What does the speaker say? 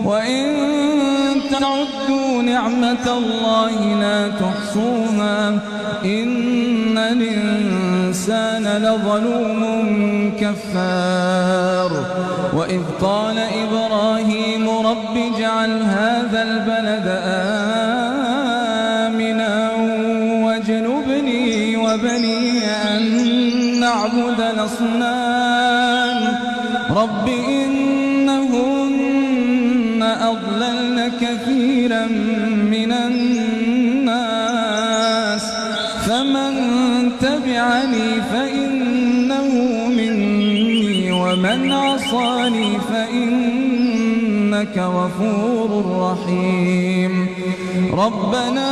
وإن تعدوا نعمة الله لا تحصوها إن الإنسان لظلوم كفار وإذ قال إبراهيم رب اجعل هذا البلد آمنا واجنبني وبني أن نعبد الأصنام رب إنهن أضللن كثيرا من الناس فمن تبعني فإنه مني ومن عصاني فإنك غفور رحيم ربنا